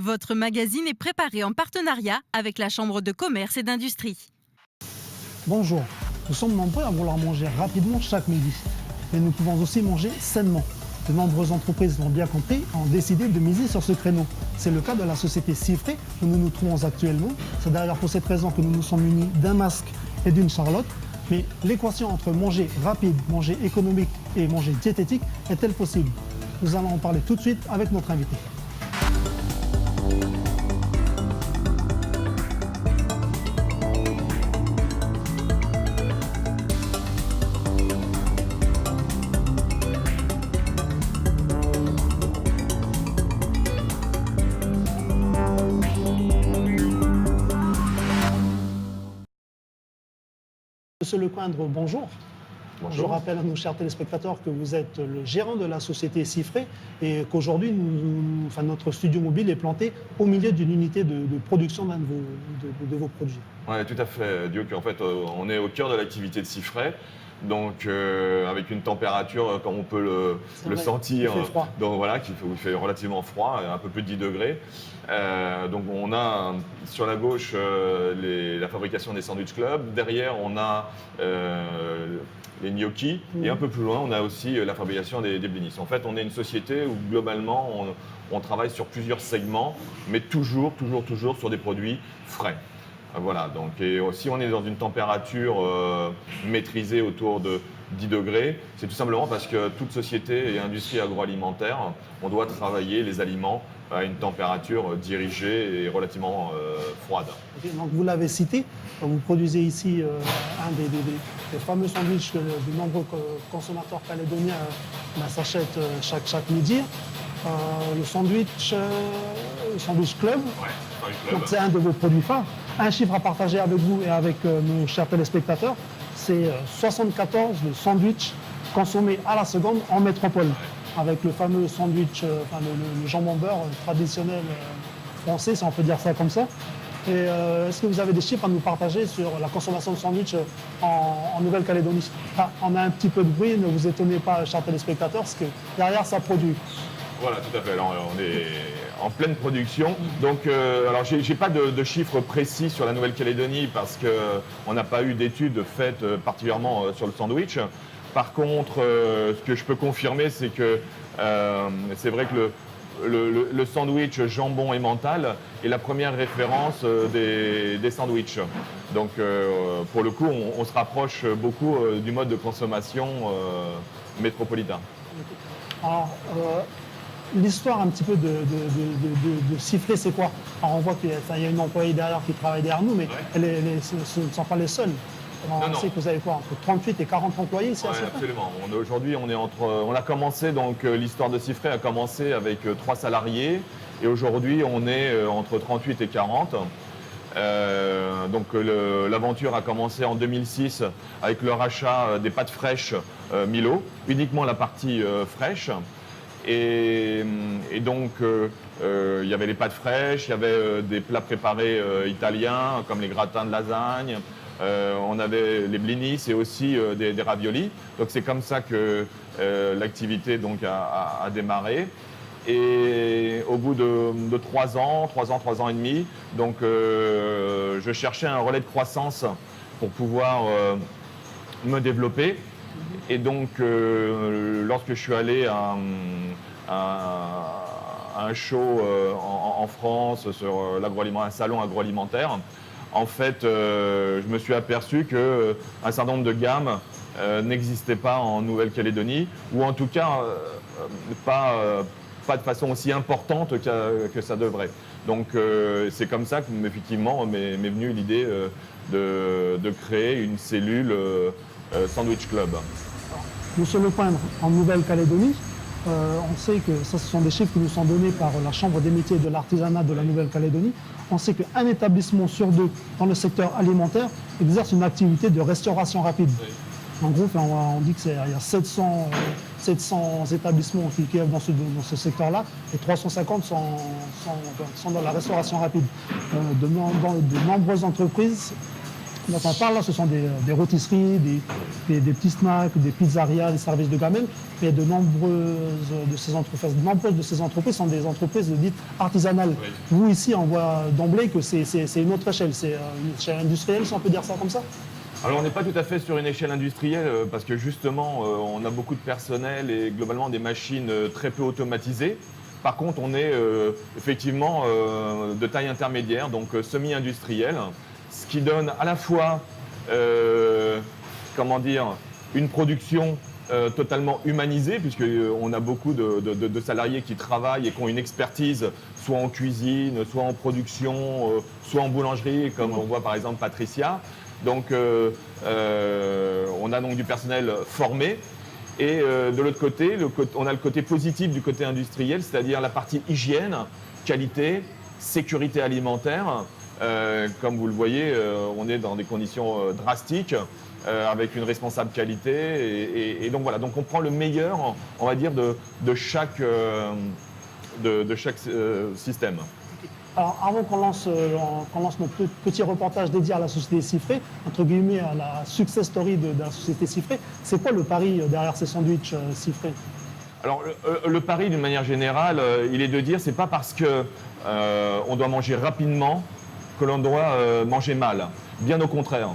Votre magazine est préparé en partenariat avec la Chambre de commerce et d'industrie. Bonjour, nous sommes nombreux à vouloir manger rapidement chaque midi, mais nous pouvons aussi manger sainement. De nombreuses entreprises l'ont bien compris et ont décidé de miser sur ce créneau. C'est le cas de la société Cifré où nous nous trouvons actuellement. C'est d'ailleurs pour cette raison que nous nous sommes munis d'un masque et d'une charlotte. Mais l'équation entre manger rapide, manger économique et manger diététique est-elle possible? Nous allons en parler tout de suite avec notre invité. Monsieur Lecoindre, bonjour. Bonjour. Je rappelle à nos chers téléspectateurs que vous êtes le gérant de la société Cifré et qu'aujourd'hui, notre studio mobile est planté au milieu d'une unité de production d'un de vos produits. Oui, tout à fait, Duke. En fait, on est au cœur de l'activité de Cifré. Donc, avec une température, comme on peut le sentir, il fait froid. Donc, voilà, il fait relativement froid, un peu plus de 10 degrés. Donc, on a sur la gauche la fabrication des Sandwich Club. Derrière, on a les gnocchis. Et un peu plus loin, on a aussi la fabrication des blinis. En fait, on est une société où, globalement, on travaille sur plusieurs segments, mais toujours sur des produits frais. Voilà, donc, et si on est dans une température maîtrisée autour de 10 degrés, c'est tout simplement parce que toute société et industrie agroalimentaire, on doit travailler les aliments à une température dirigée et relativement froide. Okay, donc vous l'avez cité, vous produisez ici un des fameux sandwichs que de nombreux consommateurs calédoniens s'achètent chaque midi. Le sandwich Club, donc c'est un de vos produits phares. Un chiffre à partager avec vous et avec nos chers téléspectateurs, c'est 74 de sandwichs consommés à la seconde en métropole, avec le fameux sandwich, le jambon beurre traditionnel français, si on peut dire ça comme ça. Et est-ce que vous avez des chiffres à nous partager sur la consommation de sandwich en Nouvelle-Calédonie? On a un petit peu de bruit, ne vous étonnez pas, chers téléspectateurs, parce que derrière, ça produit. Voilà, tout à fait. Alors, on est en pleine production. Donc, alors, j'ai pas de chiffres précis sur la Nouvelle-Calédonie parce qu'on n'a pas eu d'études faites particulièrement sur le sandwich. Par contre, ce que je peux confirmer, c'est que c'est vrai que le sandwich jambon emmental est la première référence des sandwichs. Donc, pour le coup, on se rapproche beaucoup du mode de consommation métropolitain. Alors, l'histoire un petit peu de Cifré, c'est quoi? Alors, on voit qu'il y a une employée derrière qui travaille derrière nous, mais ce ne sont pas les seuls. On sait que vous avez quoi, entre 38 et 40 employés ici à Cifré? Absolument. Aujourd'hui, on a commencé, donc l'histoire de Cifré a commencé avec 3 salariés et aujourd'hui, on est entre 38 et 40. Donc l'aventure a commencé en 2006 avec le rachat des pâtes fraîches Milo, uniquement la partie fraîche. Et donc, il y avait les pâtes fraîches, il y avait des plats préparés italiens comme les gratins de lasagne, on avait les blinis et aussi des raviolis. Donc c'est comme ça que l'activité donc a démarré. Et au bout de 3 ans et demi, donc je cherchais un relais de croissance pour pouvoir me développer. Et donc, lorsque je suis allé à un show en France sur un salon agroalimentaire, en fait, je me suis aperçu qu'un certain nombre de gammes n'existaient pas en Nouvelle-Calédonie, ou en tout cas pas de façon aussi importante que ça devrait. Donc, c'est comme ça que, effectivement, m'est venue l'idée de créer une cellule Sandwich Club. Monsieur Lecoindre, en Nouvelle-Calédonie, on sait que ce sont des chiffres qui nous sont donnés par la Chambre des métiers et de l'artisanat de la Nouvelle-Calédonie. On sait qu'un établissement sur 2 dans le secteur alimentaire exerce une activité de restauration rapide. Oui. En gros, on dit qu'il y a 700 établissements qui œuvrent dans ce secteur-là et 350 sont dans la restauration rapide. De nombreuses entreprises dont on parle, là, ce sont des rôtisseries, des petits snacks, des pizzerias, des services de gamme. Mais de nombreuses de ces entreprises sont des entreprises dites artisanales. Oui. Vous, ici, on voit d'emblée que c'est une autre échelle. C'est une échelle industrielle, si on peut dire ça comme ça. Alors on n'est pas tout à fait sur une échelle industrielle parce que justement on a beaucoup de personnel et globalement des machines très peu automatisées. Par contre on est effectivement de taille intermédiaire, donc semi-industriel, ce qui donne à la fois comment dire, une production totalement humanisée puisqu'on a beaucoup de salariés qui travaillent et qui ont une expertise soit en cuisine, soit en production, soit en boulangerie comme on voit par exemple Patricia. Donc, on a donc du personnel formé. Et de l'autre côté, on a le côté positif du côté industriel, c'est-à-dire la partie hygiène, qualité, sécurité alimentaire. Comme vous le voyez, on est dans des conditions drastiques, avec une responsable qualité. Et donc voilà, donc on prend le meilleur, on va dire, de chaque système. Alors, avant qu'on lance notre petit reportage dédié à la société Siffré, entre guillemets à la success story de la société Siffré, c'est quoi le pari derrière ces sandwichs Siffré? Alors, le pari, d'une manière générale, il est de dire c'est pas parce que on doit manger rapidement que l'on doit manger mal. Bien au contraire.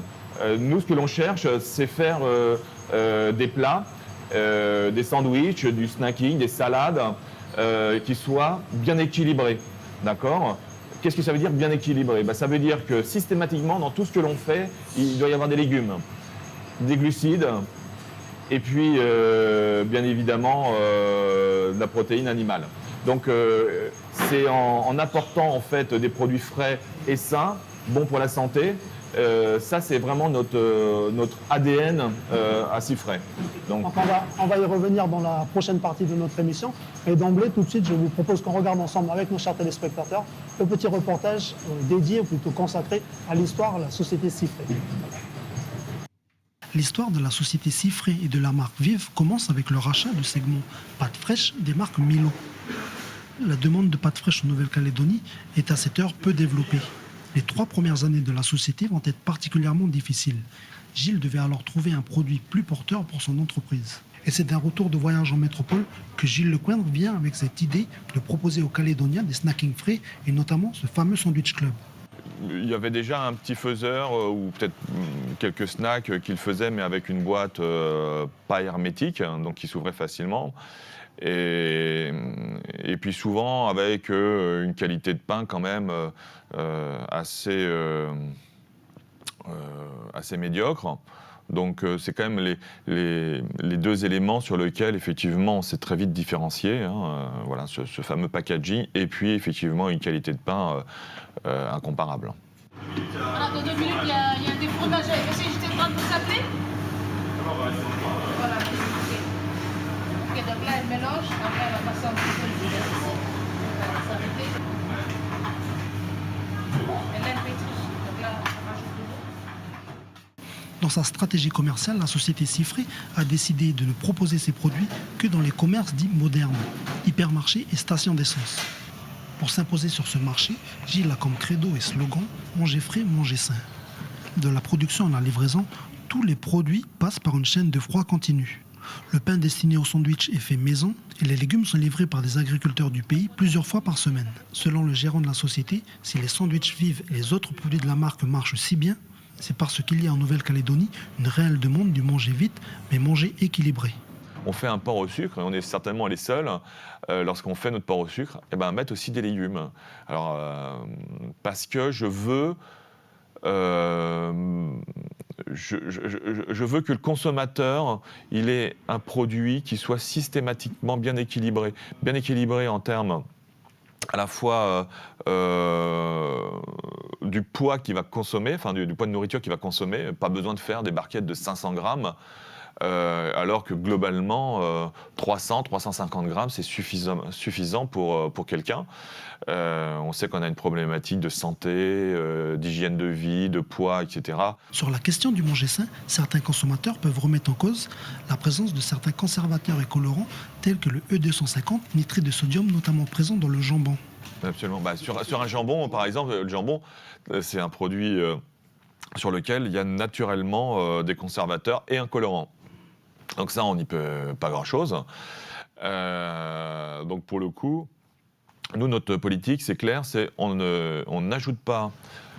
Nous, ce que l'on cherche, c'est faire des plats, des sandwichs, du snacking, des salades qui soient bien équilibrés. D'accord? Qu'est-ce que ça veut dire bien équilibré? Ça veut dire que systématiquement, dans tout ce que l'on fait, il doit y avoir des légumes, des glucides, et puis bien évidemment de la protéine animale. Donc c'est en apportant en fait des produits frais et sains, bons pour la santé. Ça c'est vraiment notre ADN à Siffré. Donc on va y revenir dans la prochaine partie de notre émission. Et d'emblée, tout de suite, je vous propose qu'on regarde ensemble avec nos chers téléspectateurs le petit reportage dédié, ou plutôt consacré à l'histoire de la société Siffré. L'histoire de la société Siffré et de la marque Vive commence avec le rachat du segment pâtes fraîches des marques Milo. La demande de pâtes fraîches en Nouvelle-Calédonie est à cette heure peu développée. Les 3 premières années de la société vont être particulièrement difficiles. Gilles devait alors trouver un produit plus porteur pour son entreprise. Et c'est d'un retour de voyage en métropole que Gilles Lecoindre vient avec cette idée de proposer aux Calédoniens des snackings frais et notamment ce fameux Sandwich Club. Il y avait déjà un petit faiseur ou peut-être quelques snacks qu'il faisait mais avec une boîte pas hermétique, donc qui s'ouvrait facilement. Et puis souvent avec une qualité de pain quand même assez médiocre. Donc c'est quand même les 2 éléments sur lesquels effectivement on s'est très vite différencié. Voilà, ce fameux packaging et puis effectivement une qualité de pain incomparable. Alors dans 2 minutes, il y a un des fromages. Est-ce que j'étais en train de vous appeler? Voilà. Ok, donc là elle mélange, après elle va passer un petit peu de ici. Elle va s'arrêter. Et là elle pétrit. Donc là on rajoute de l'eau. Dans sa stratégie commerciale, la société Siffré a décidé de ne proposer ses produits que dans les commerces dits modernes, hypermarchés et stations d'essence. Pour s'imposer sur ce marché, Gilles a comme credo et slogan « Manger frais, manger sain ». De la production à la livraison, tous les produits passent par une chaîne de froid continu. Le pain destiné au sandwich est fait maison et les légumes sont livrés par des agriculteurs du pays plusieurs fois par semaine. Selon le gérant de la société, si les sandwichs Vive et les autres produits de la marque marchent si bien, c'est parce qu'il y a en Nouvelle-Calédonie une réelle demande du manger vite, mais manger équilibré. On fait un porc au sucre et on est certainement les seuls, lorsqu'on fait notre porc au sucre, mettre aussi des légumes. Alors, parce que je veux que le consommateur il ait un produit qui soit systématiquement bien équilibré. Bien équilibré en termes à la fois du poids qu'il va consommer, enfin du poids de nourriture qu'il va consommer. Pas besoin de faire des barquettes de 500 grammes. Alors que globalement, 300-350 grammes, c'est suffisant pour quelqu'un. On sait qu'on a une problématique de santé, d'hygiène de vie, de poids, etc. Sur la question du manger sain, certains consommateurs peuvent remettre en cause la présence de certains conservateurs et colorants tels que le E250, nitrite de sodium, notamment présent dans le jambon. Absolument. Sur un jambon, par exemple, le jambon, c'est un produit sur lequel il y a naturellement des conservateurs et un colorant. Donc ça, on n'y peut pas grand-chose. Donc pour le coup, nous, notre politique, c'est clair, c'est on n'ajoute pas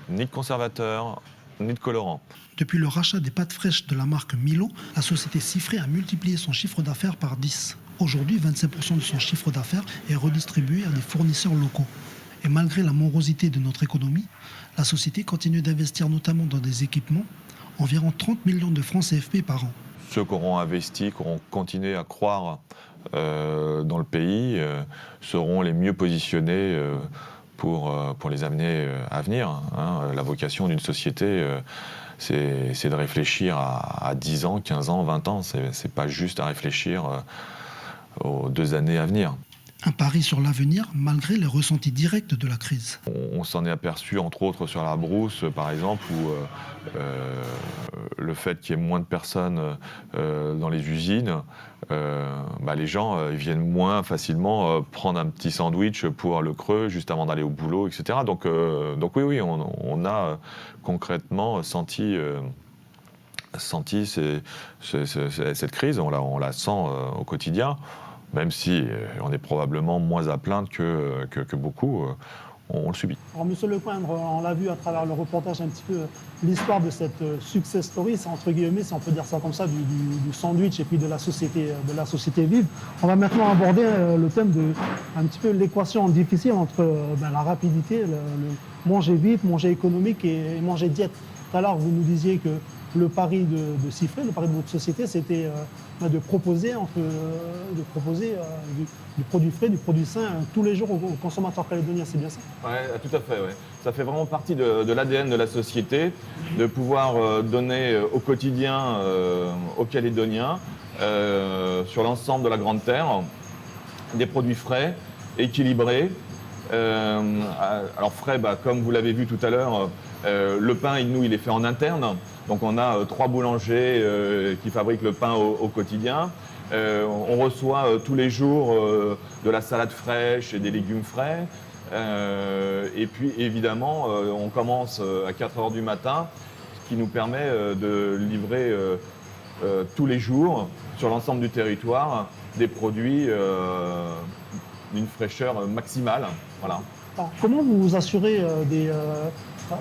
ni de conservateurs, ni de colorants. Depuis le rachat des pâtes fraîches de la marque Milo, la société Cifré a multiplié son chiffre d'affaires par 10. Aujourd'hui, 25% de son chiffre d'affaires est redistribué à des fournisseurs locaux. Et malgré la morosité de notre économie, la société continue d'investir notamment dans des équipements, environ 30 millions de francs CFP par an. Ceux qui auront investi, qui auront continué à croire dans le pays, seront les mieux positionnés pour les amener à venir. Hein. La vocation d'une société, c'est de réfléchir à 10 ans, 15 ans, 20 ans. C'est pas juste à réfléchir aux 2 années à venir. Un pari sur l'avenir malgré les ressentis directs de la crise. On s'en est aperçu entre autres sur la brousse par exemple où le fait qu'il y ait moins de personnes dans les usines, les gens viennent moins facilement prendre un petit sandwich pour le creux juste avant d'aller au boulot, etc. Donc oui, on a concrètement senti cette crise, on la sent au quotidien. Même si on est probablement moins à plaindre que beaucoup, on le subit. Alors, Monsieur Lecoindre, on l'a vu à travers le reportage un petit peu l'histoire de cette success story, entre guillemets, si on peut dire ça comme ça, du sandwich et puis de la société vive. On va maintenant aborder le thème de un petit peu l'équation difficile entre la rapidité, le manger vite, manger économique et manger diète. Tout à l'heure, vous nous disiez que le pari de Cifré, le pari de votre société, c'était de proposer du produit frais, du produit sain tous les jours aux consommateurs calédoniens, c'est bien ça? Oui, tout à fait. Ouais. Ça fait vraiment partie de l'ADN de la société, de pouvoir donner au quotidien aux Calédoniens, sur l'ensemble de la Grande Terre, des produits frais, équilibrés. Alors frais, comme vous l'avez vu tout à l'heure, le pain, nous, il est fait en interne. Donc on a 3 boulangers qui fabriquent le pain au quotidien. On reçoit tous les jours de la salade fraîche et des légumes frais. Et puis évidemment, on commence à 4 h du matin, ce qui nous permet de livrer tous les jours sur l'ensemble du territoire des produits d'une fraîcheur maximale. Voilà. Alors, comment vous vous assurez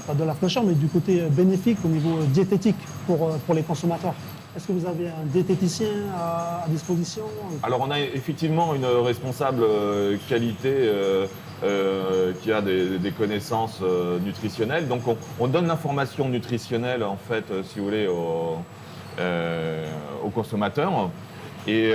pas de la fraîcheur, mais du côté bénéfique au niveau diététique pour les consommateurs? Est-ce que vous avez un diététicien à disposition? Alors on a effectivement une responsable qualité qui a des connaissances nutritionnelles. Donc on donne l'information nutritionnelle en fait, si vous voulez, aux consommateurs. Et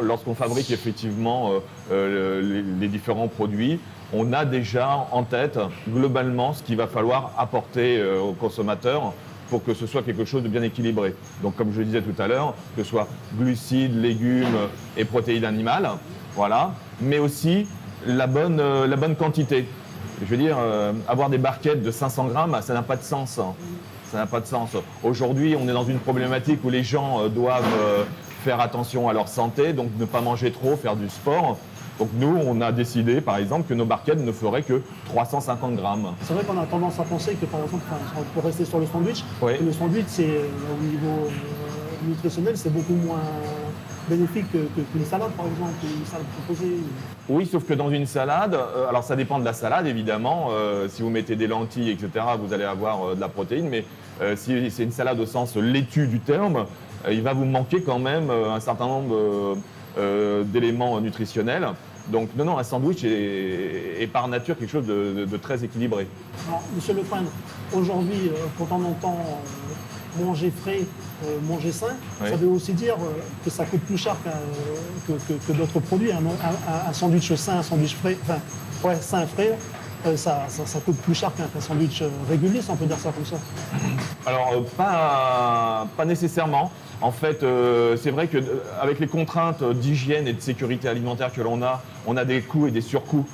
lorsqu'on fabrique effectivement les différents produits, on a déjà en tête globalement ce qu'il va falloir apporter aux consommateurs pour que ce soit quelque chose de bien équilibré. Donc comme je le disais tout à l'heure, que ce soit glucides, légumes et protéines animales, voilà, mais aussi la bonne quantité. Je veux dire, avoir des barquettes de 500 grammes, ça n'a pas de sens. Ça n'a pas de sens. Aujourd'hui, on est dans une problématique où les gens doivent faire attention à leur santé, donc ne pas manger trop, faire du sport. Donc nous, on a décidé, par exemple, que nos barquettes ne feraient que 350 grammes. C'est vrai qu'on a tendance à penser que, par exemple, pour rester sur le sandwich, oui. Le sandwich, au niveau nutritionnel, c'est beaucoup moins bénéfique qu'une salade, par exemple, une salade proposée. Oui, sauf que dans une salade, alors ça dépend de la salade, évidemment. Si vous mettez des lentilles, etc., vous allez avoir de la protéine. Mais si c'est une salade au sens laitue du terme, il va vous manquer quand même un certain nombre d'éléments nutritionnels. Donc non, un sandwich est par nature quelque chose de très équilibré. Alors, Monsieur Lecoindre, aujourd'hui, quand on entend manger frais, manger sain, oui. Ça veut aussi dire que ça coûte plus cher que d'autres produits. Un sandwich sain, un sandwich frais, sain frais, ça coûte plus cher qu'un sandwich régulier, si on peut dire ça comme ça. Alors, pas nécessairement. En fait, c'est vrai qu'avec les contraintes d'hygiène et de sécurité alimentaire que l'on a, on a des coûts et des surcoûts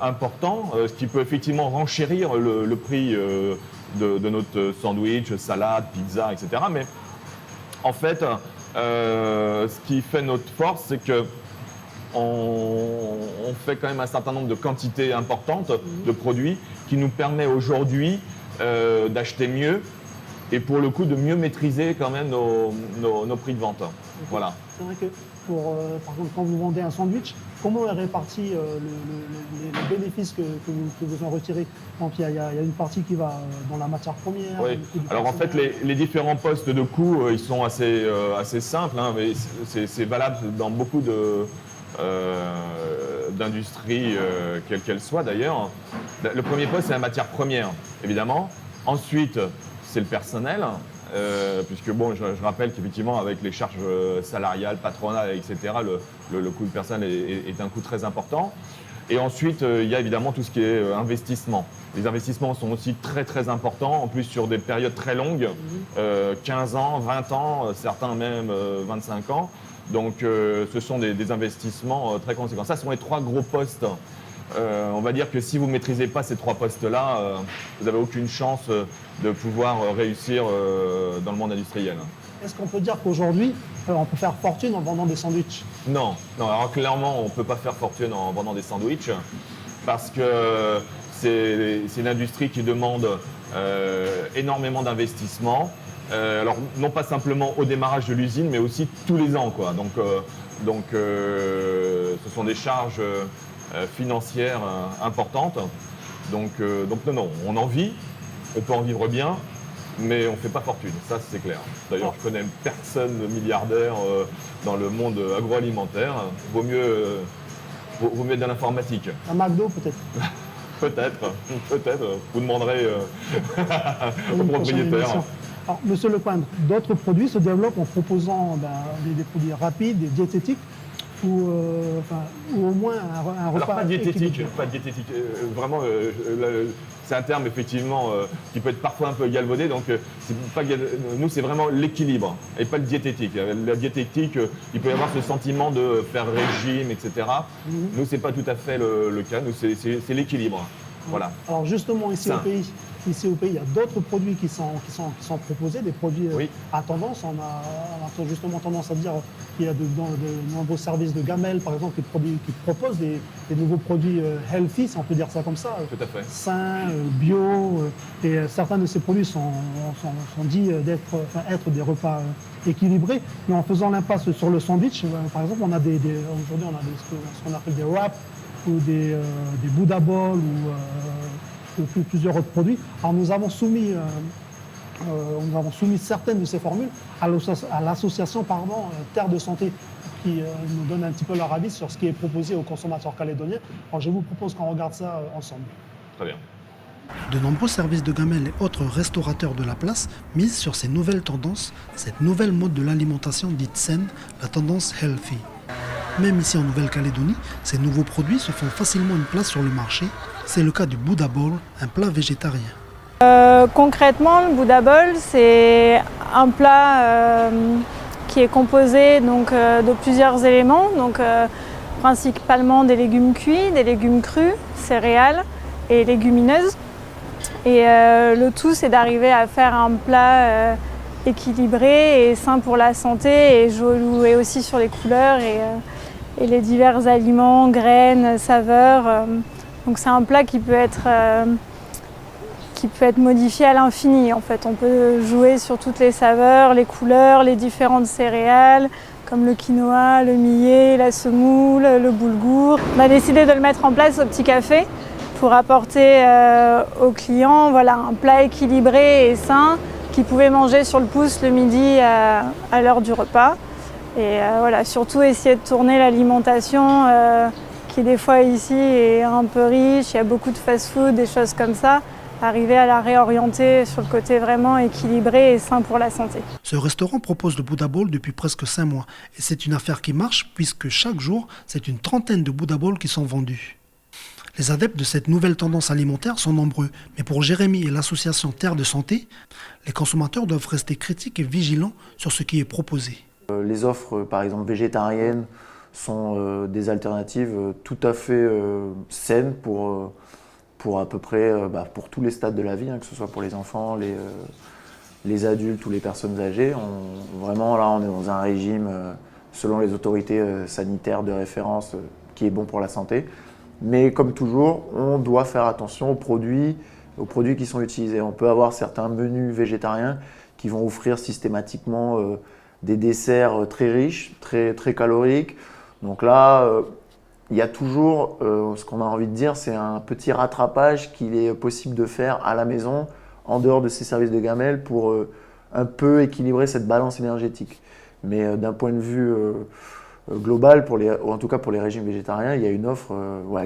importants, ce qui peut effectivement renchérir le prix de notre sandwich, salade, pizza, etc. Mais en fait, ce qui fait notre force, c'est que on fait quand même un certain nombre de quantités importantes de produits qui nous permet aujourd'hui d'acheter mieux et pour le coup de mieux maîtriser quand même nos prix de vente. Voilà. C'est vrai que par contre, quand vous vendez un sandwich, comment est réparti les bénéfices que vous en retirez? Donc il y a une partie qui va dans la matière première. Oui. Alors en fait, les différents postes de coûts, ils sont assez simples, hein, mais c'est valable dans beaucoup d'industries, quelles qu'elles soient d'ailleurs. Le premier poste, c'est la matière première, évidemment. Ensuite, c'est le personnel. Puisque bon, je rappelle qu'effectivement avec les charges salariales, patronales, etc., le coût de personnel est un coût très important. Et ensuite, il y a évidemment tout ce qui est investissement. Les investissements sont aussi très très importants, en plus sur des périodes très longues, 15 ans, 20 ans, certains même 25 ans. Donc ce sont des investissements très conséquents. Ça, ce sont les 3 gros postes. On va dire que si vous ne maîtrisez pas ces 3 postes-là, vous n'avez aucune chance de pouvoir réussir dans le monde industriel. Est-ce qu'on peut dire qu'aujourd'hui, on peut faire fortune en vendant des sandwichs? Non, alors clairement, on ne peut pas faire fortune en vendant des sandwichs parce que c'est une industrie qui demande énormément d'investissement. Alors, non pas simplement au démarrage de l'usine, mais aussi tous les ans, quoi. Donc ce sont des charges financières importantes. Donc non, on en vit, on peut en vivre bien, mais on ne fait pas fortune, ça c'est clair. D'ailleurs, je connais personne milliardaire dans le monde agroalimentaire. Vaut mieux être dans l'informatique. Un McDo peut-être? Peut-être. Vous demanderez au propriétaire. Alors, Monsieur Lecoindre, d'autres produits se développent en proposant des produits rapides, des diététiques, ou au moins un repas. Alors pas diététique, équilibré. vraiment, c'est un terme effectivement qui peut être parfois un peu galvaudé. Donc nous, c'est vraiment l'équilibre et pas le diététique. La diététique, il peut y avoir ce sentiment de faire régime, etc. Nous, c'est pas tout à fait le cas. Nous, c'est l'équilibre. Voilà. Alors justement, ici au pays, il y a d'autres produits qui sont proposés, des produits à tendance. On a justement tendance à dire qu'il y a de nombreux services de gamelle, par exemple, qui proposent des nouveaux produits healthy, si on peut dire ça comme ça, Tout à fait. sains, bio. Et certains de ces produits sont dits être des repas équilibrés. Mais en faisant l'impasse sur le sandwich, par exemple, aujourd'hui on a ce qu'on appelle des wraps ou des Buddha Balls ou plusieurs autres produits. Alors nous avons soumis certaines de ces formules à l'association Terre de Santé qui nous donne un petit peu leur avis sur ce qui est proposé aux consommateurs calédoniens. Alors je vous propose qu'on regarde ça ensemble. Très bien. De nombreux services de gamelle et autres restaurateurs de la place misent sur ces nouvelles tendances, cette nouvelle mode de l'alimentation dite saine, la tendance healthy. Même ici en Nouvelle-Calédonie, ces nouveaux produits se font facilement une place sur le marché. C'est le cas du Buddha Ball, un plat végétarien. Concrètement, le Buddha Ball, c'est un plat qui est composé de plusieurs éléments, principalement des légumes cuits, des légumes crus, céréales et légumineuses. Et le tout, c'est d'arriver à faire un plat équilibré et sain pour la santé et jouer aussi sur les couleurs et les divers aliments, graines, saveurs. Donc c'est un plat qui peut être modifié à l'infini. En fait, on peut jouer sur toutes les saveurs, les couleurs, les différentes céréales, comme le quinoa, le millet, la semoule, le boulgour. On a décidé de le mettre en place au petit café pour apporter aux clients un plat équilibré et sain qu'ils pouvaient manger sur le pouce le midi à l'heure du repas. Et surtout essayer de tourner l'alimentation qui des fois ici est un peu riche, il y a beaucoup de fast-food, des choses comme ça, arriver à la réorienter sur le côté vraiment équilibré et sain pour la santé. Ce restaurant propose le Buddha Ball depuis presque 5 mois et c'est une affaire qui marche puisque chaque jour, c'est une trentaine de Buddha Balls qui sont vendus. Les adeptes de cette nouvelle tendance alimentaire sont nombreux, mais pour Jérémy et l'association Terre de Santé, les consommateurs doivent rester critiques et vigilants sur ce qui est proposé. Les offres, par exemple végétariennes, sont des alternatives tout à fait saines pour à peu près pour tous les stades de la vie, que ce soit pour les enfants, les adultes ou les personnes âgées. Vraiment, là, on est dans un régime, selon les autorités sanitaires de référence, qui est bon pour la santé. Mais comme toujours, on doit faire attention aux produits aux produits qui sont utilisés. On peut avoir certains menus végétariens qui vont offrir systématiquement des desserts très riches, très caloriques. Donc là, il y a toujours, ce qu'on a envie de dire, c'est un petit rattrapage qu'il est possible de faire à la maison, en dehors de ces services de gamelle, pour un peu équilibrer cette balance énergétique. Mais d'un point de vue global, ou en tout cas pour les régimes végétariens, il y a une offre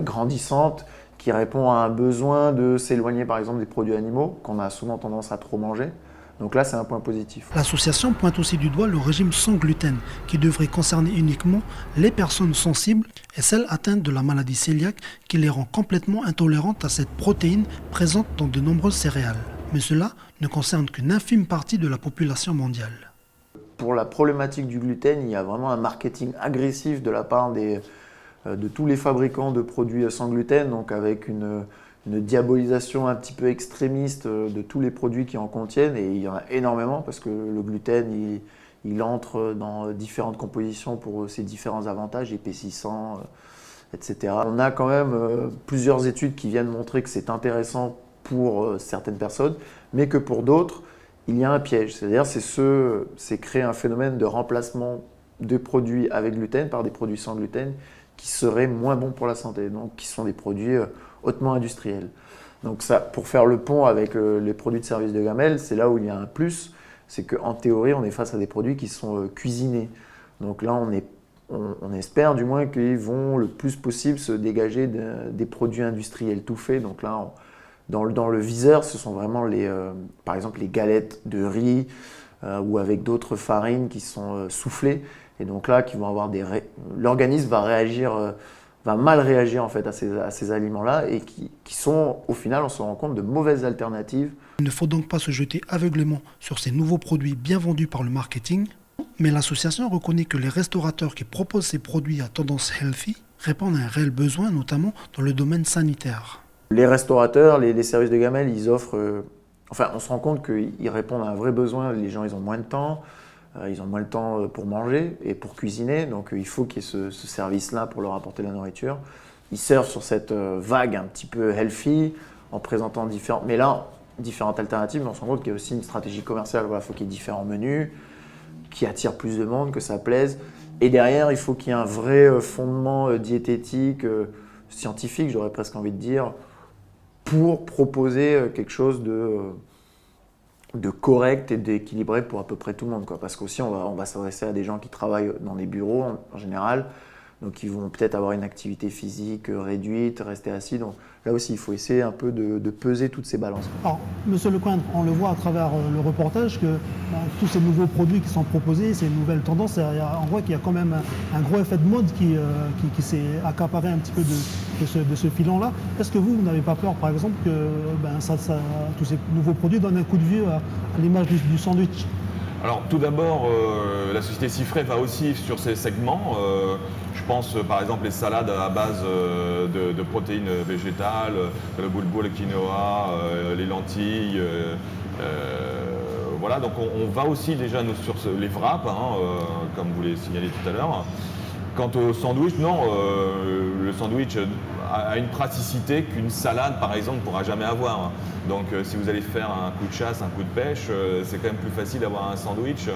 grandissante qui répond à un besoin de s'éloigner par exemple des produits animaux, qu'on a souvent tendance à trop manger. Donc là, c'est un point positif. L'association pointe aussi du doigt le régime sans gluten, qui devrait concerner uniquement les personnes sensibles et celles atteintes de la maladie cœliaque, qui les rend complètement intolérantes à cette protéine présente dans de nombreuses céréales. Mais cela ne concerne qu'une infime partie de la population mondiale. Pour la problématique du gluten, il y a vraiment un marketing agressif de la part de tous les fabricants de produits sans gluten, donc avec une diabolisation un petit peu extrémiste de tous les produits qui en contiennent, et il y en a énormément parce que le gluten il entre dans différentes compositions pour ses différents avantages, épaississants, etc. On a quand même plusieurs études qui viennent montrer que c'est intéressant pour certaines personnes, mais que pour d'autres, il y a un piège. C'est-à-dire c'est créer un phénomène de remplacement de produits avec gluten par des produits sans gluten qui seraient moins bons pour la santé, donc qui sont des produits hautement industriels. Donc ça, pour faire le pont avec les produits de service de gamelle, c'est là où il y a un plus, c'est qu'en théorie, on est face à des produits qui sont cuisinés. Donc là, on espère du moins qu'ils vont le plus possible se dégager des produits industriels tout faits. Donc là, dans le viseur, ce sont vraiment par exemple les galettes de riz ou avec d'autres farines qui sont soufflées. Et donc là, l'organisme va mal réagir en fait à ces aliments-là et qui sont, au final, on se rend compte, de mauvaises alternatives. Il ne faut donc pas se jeter aveuglément sur ces nouveaux produits bien vendus par le marketing, mais l'association reconnaît que les restaurateurs qui proposent ces produits à tendance healthy répondent à un réel besoin, notamment dans le domaine sanitaire. Les restaurateurs, les services de gamelle, ils offrent... on se rend compte qu'ils répondent à un vrai besoin. Les gens, ils ont moins de temps. Ils ont moins de temps pour manger et pour cuisiner, donc il faut qu'il y ait ce service-là pour leur apporter la nourriture. Ils surfent sur cette vague un petit peu healthy en présentant différentes alternatives, mais on se rend compte qu'il y a aussi une stratégie commerciale. Voilà, il faut qu'il y ait différents menus qui attirent plus de monde, que ça plaise. Et derrière, il faut qu'il y ait un vrai fondement diététique, scientifique, j'aurais presque envie de dire, pour proposer quelque chose de correct et d'équilibré pour à peu près tout le monde, quoi. Parce qu'aussi, on va s'adresser à des gens qui travaillent dans des bureaux en général, donc ils vont peut-être avoir une activité physique réduite, rester assis. Donc là aussi, il faut essayer un peu de peser toutes ces balances. Alors, Monsieur Lecointre, on le voit à travers le reportage que tous ces nouveaux produits qui sont proposés, ces nouvelles tendances, on voit qu'il y a quand même un gros effet de mode qui s'est accaparé un petit peu de ce filon-là. Est-ce que vous n'avez pas peur, par exemple, que tous ces nouveaux produits donnent un coup de vieux à l'image du sandwich ? Alors tout d'abord, la société Cifré va aussi sur ces segments. Je pense par exemple les salades à base de protéines végétales, le boulgour, le quinoa, les lentilles. Voilà, donc on va aussi déjà sur les wraps, comme vous l'avez signalé tout à l'heure. Quant au sandwich, non, le sandwich a une praticité qu'une salade, par exemple, ne pourra jamais avoir. Donc si vous allez faire un coup de chasse, un coup de pêche, c'est quand même plus facile d'avoir un sandwich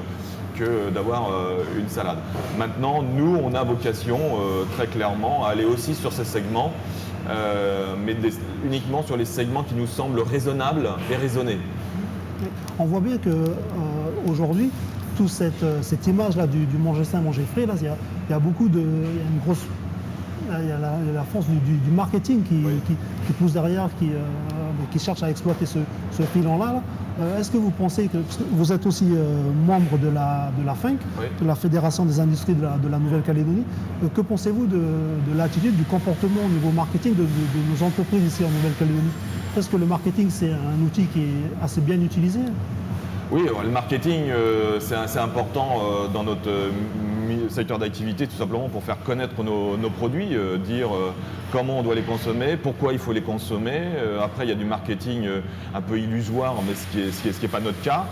que d'avoir une salade. Maintenant, nous, on a vocation très clairement à aller aussi sur ces segments, mais uniquement sur les segments qui nous semblent raisonnables et raisonnés. On voit bien qu'aujourd'hui, toute cette image-là du manger sain, manger frais, là, il y a beaucoup de... Il y a la force du marketing qui pousse derrière, qui cherche à exploiter ce filon-là. Est-ce que vous pensez que... Parce que vous êtes aussi membre de la FINC, oui, de la Fédération des industries de la Nouvelle-Calédonie. Que pensez-vous de l'attitude, du comportement au niveau marketing de nos entreprises ici en Nouvelle-Calédonie? Est-ce que le marketing, c'est un outil qui est assez bien utilisé? Oui, le marketing, c'est assez important dans notre secteur d'activité, tout simplement pour faire connaître nos produits, dire comment on doit les consommer, pourquoi il faut les consommer. Après, il y a du marketing un peu illusoire, mais ce qui est pas notre cas.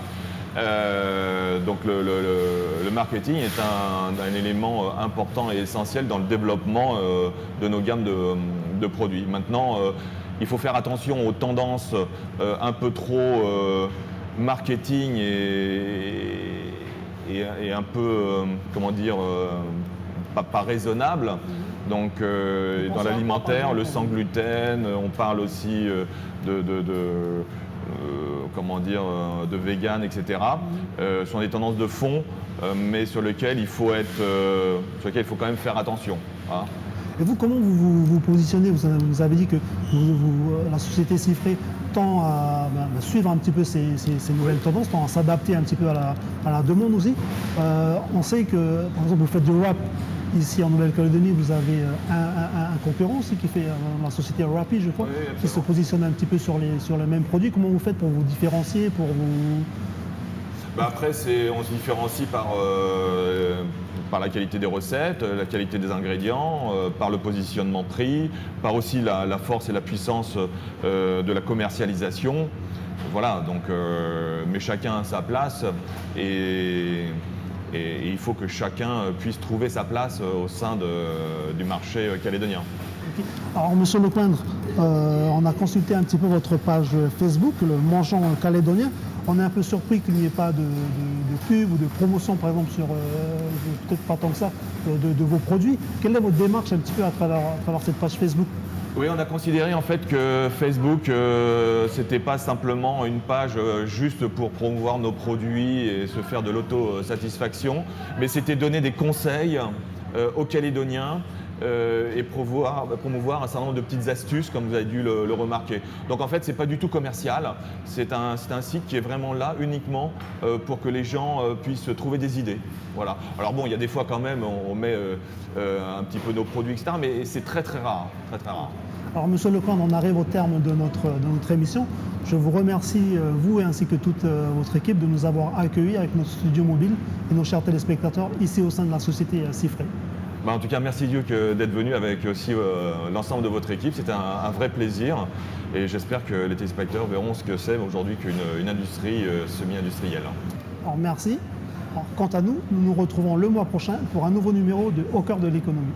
Donc le marketing est un élément important et essentiel dans le développement de nos gammes de produits. Maintenant, il faut faire attention aux tendances un peu trop marketing et un peu, comment dire, pas raisonnable. Donc dans l'alimentaire, le sans gluten, on parle aussi comment dire, de vegan, etc. Ce sont des tendances de fond, mais sur lesquelles il faut quand même faire attention. Hein. Et vous, comment vous positionnez? Vous avez dit que la société Cifré tend à suivre un petit peu ces nouvelles tendances, tend à s'adapter un petit peu à la demande aussi. On sait que, par exemple, vous faites du wrap ici en Nouvelle-Calédonie, vous avez un concurrent aussi qui fait la société Rappi, je crois, Oui, qui se positionne un petit peu sur les mêmes produits. Comment vous faites pour vous différencier, pour vous... Après, on se différencie par la qualité des recettes, la qualité des ingrédients, par le positionnement prix, par aussi la force et la puissance de la commercialisation. Voilà, donc, mais chacun a sa place et il faut que chacun puisse trouver sa place au sein du marché calédonien. Okay. Alors, Monsieur Lecoindre, on a consulté un petit peu votre page Facebook, le Mangeons Calédonien. On est un peu surpris qu'il n'y ait pas de pub ou de promotion, par exemple, sur, peut-être pas tant que ça, de vos produits. Quelle est votre démarche un petit peu à travers cette page Facebook? Oui, on a considéré en fait que Facebook, c'était pas simplement une page juste pour promouvoir nos produits et se faire de l'autosatisfaction, mais c'était donner des conseils aux Calédoniens et promouvoir un certain nombre de petites astuces, comme vous avez dû le remarquer. Donc en fait, c'est pas du tout commercial, c'est un site qui est vraiment là uniquement pour que les gens puissent trouver des idées. Voilà. Alors bon, il y a des fois quand même, on met un petit peu nos produits, etc., mais c'est très très rare, très très rare. Alors, Monsieur Lecoindre, on arrive au terme de notre émission. Je vous remercie, vous ainsi que toute votre équipe, de nous avoir accueillis avec notre studio mobile et nos chers téléspectateurs ici au sein de la société Cifré. En tout cas, merci Dieu d'être venu avec aussi l'ensemble de votre équipe. C'était un vrai plaisir et j'espère que les téléspectateurs verront ce que c'est aujourd'hui qu'une industrie semi-industrielle. Alors, merci. Alors, quant à nous, nous nous retrouvons le mois prochain pour un nouveau numéro de Au cœur de l'économie.